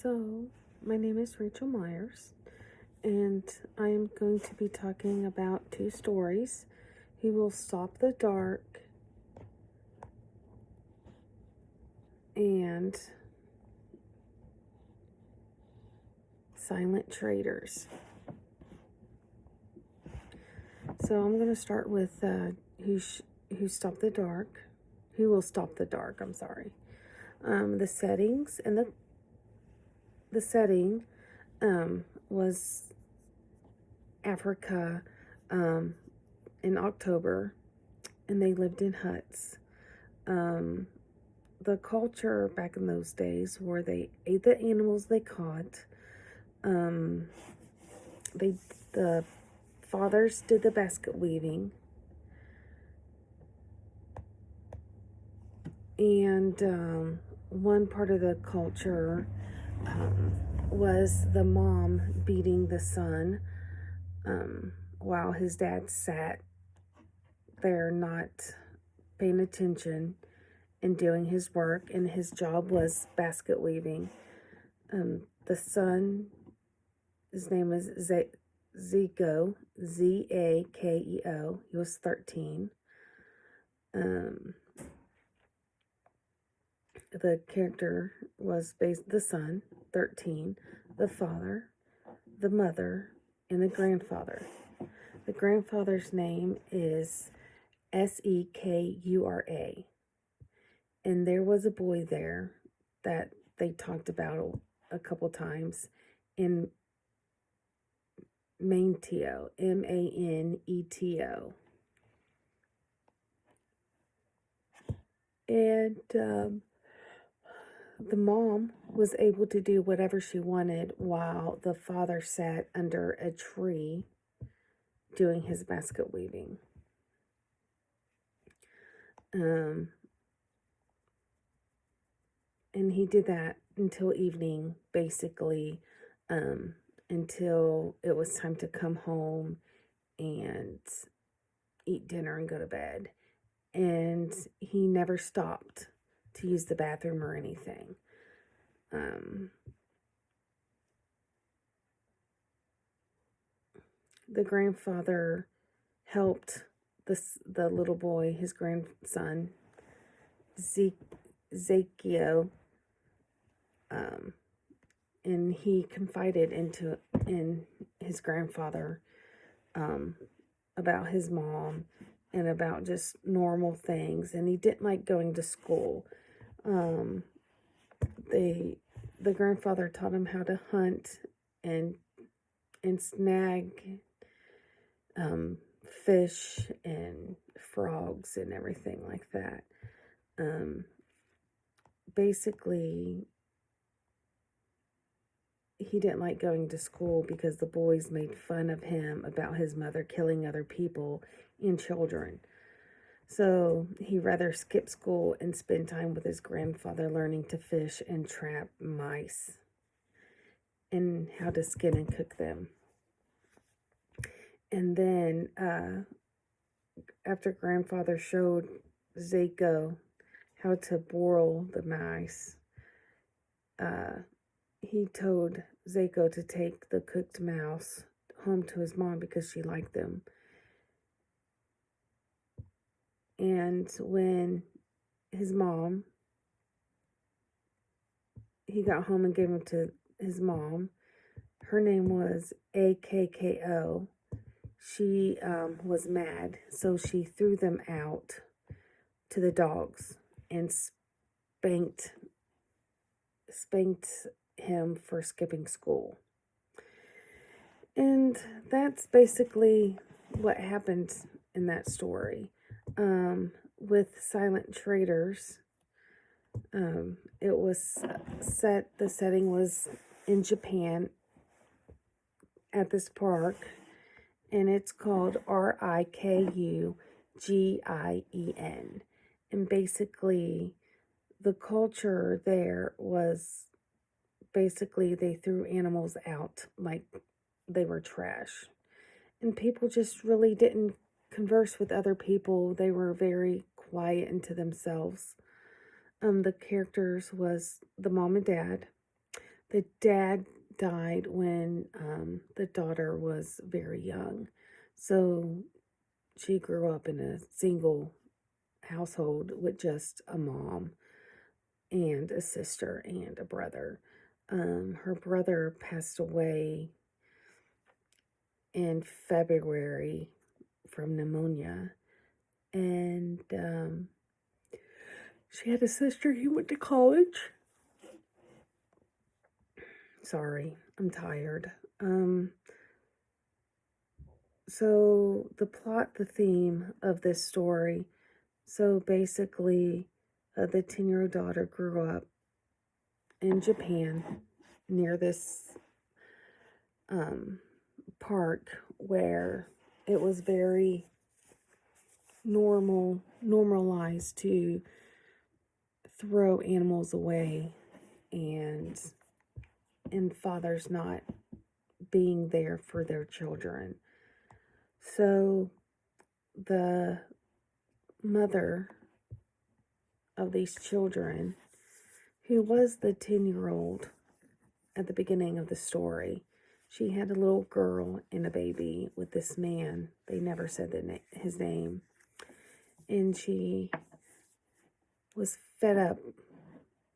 So, my name is Rachel Myers, and I am going to be talking about two stories: Who Will Stop the Dark and Silent Traders. So, I'm going to start with Who Stop the Dark. Who Will Stop the Dark, I'm sorry. The settings and the setting was Africa in October, and they lived in huts. The culture back in those days where they ate the animals they caught. The fathers did the basket weaving, and one part of the culture was the mom beating the son while his dad sat there not paying attention and doing his work, and his job was basket weaving. The son, his name is Zakeo, Zakeo. He was 13. The character was the son, 13, the father, the mother, and the grandfather. The grandfather's name is Sekura. And there was a boy there that they talked about a couple times in Maneto, Maneto. And the mom was able to do whatever she wanted while the father sat under a tree doing his basket weaving. And he did that until evening, basically, until it was time to come home and eat dinner and go to bed. And he never stopped to use the bathroom or anything. The grandfather helped the little boy, his grandson, Zakeo, and he confided in his grandfather about his mom and about just normal things, and he didn't like going to school. The grandfather taught him how to hunt and snag fish and frogs and everything like that. Basically, he didn't like going to school because the boys made fun of him about his mother killing other people and children. So he rather skip school and spend time with his grandfather learning to fish and trap mice and how to skin and cook them. And then after grandfather showed Zakeo how to boil the mice, he told Zakeo to take the cooked mouse home to his mom because she liked them. And when his mom, he got home and gave him to his mom, her name was Akko. She was mad, so she threw them out to the dogs and spanked him for skipping school. And that's basically what happened in that story. With Silent Traders, it was the setting was in Japan at this park, and it's called Rikugien. And basically, the culture there was basically they threw animals out like they were trash. And people just really didn't converse with other people. They were very quiet into themselves. The characters was the mom and dad, The dad died when the daughter was very young. So she grew up in a single household with just a mom and a sister and a brother. Her brother passed away in February from pneumonia, and she had a sister who went to college. Sorry, I'm tired. So the plot, the theme of this story. So basically, the 10-year-old daughter grew up in Japan near this park where it was very normalized to throw animals away and fathers not being there for their children. So the mother of these children, who was the 10-year-old at the beginning of the story, she had a little girl and a baby with this man. They never said his name. And she was fed up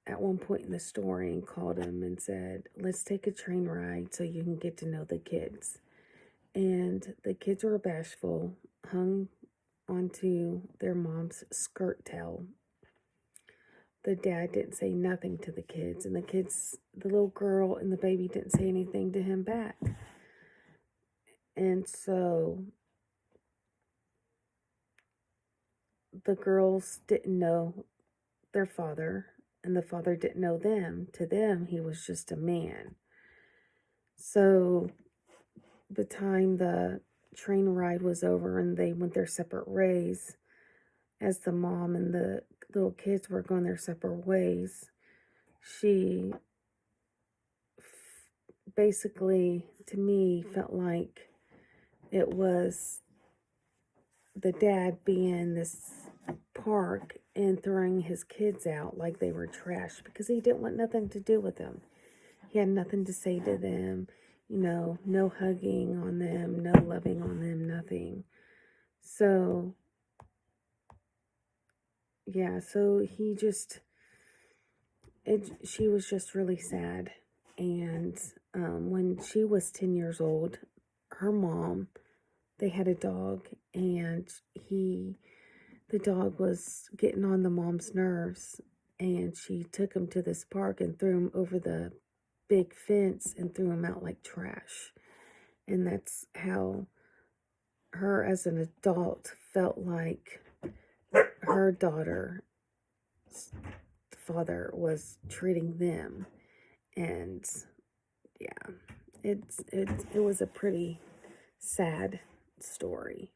at one point in the story and called him and said, let's take a train ride so you can get to know the kids. And the kids were bashful, hung onto their mom's skirt tail. The dad didn't say nothing to the kids, and the little girl and the baby didn't say anything to him back. And so the girls didn't know their father, and the father didn't know them. To them, he was just a man. So the time the train ride was over and they went their separate ways, as the mom and the little kids were going their separate ways, she basically, to me, felt like it was the dad being in this park and throwing his kids out like they were trash because he didn't want nothing to do with them. He had nothing to say to them, no hugging on them, no loving on them, nothing. So, yeah, so she was just really sad. And when she was 10 years old, her mom, they had a dog, and the dog was getting on the mom's nerves, and she took him to this park and threw him over the big fence and threw him out like trash. And that's how her as an adult felt like her daughter's father was treating them. And yeah, it was a pretty sad story.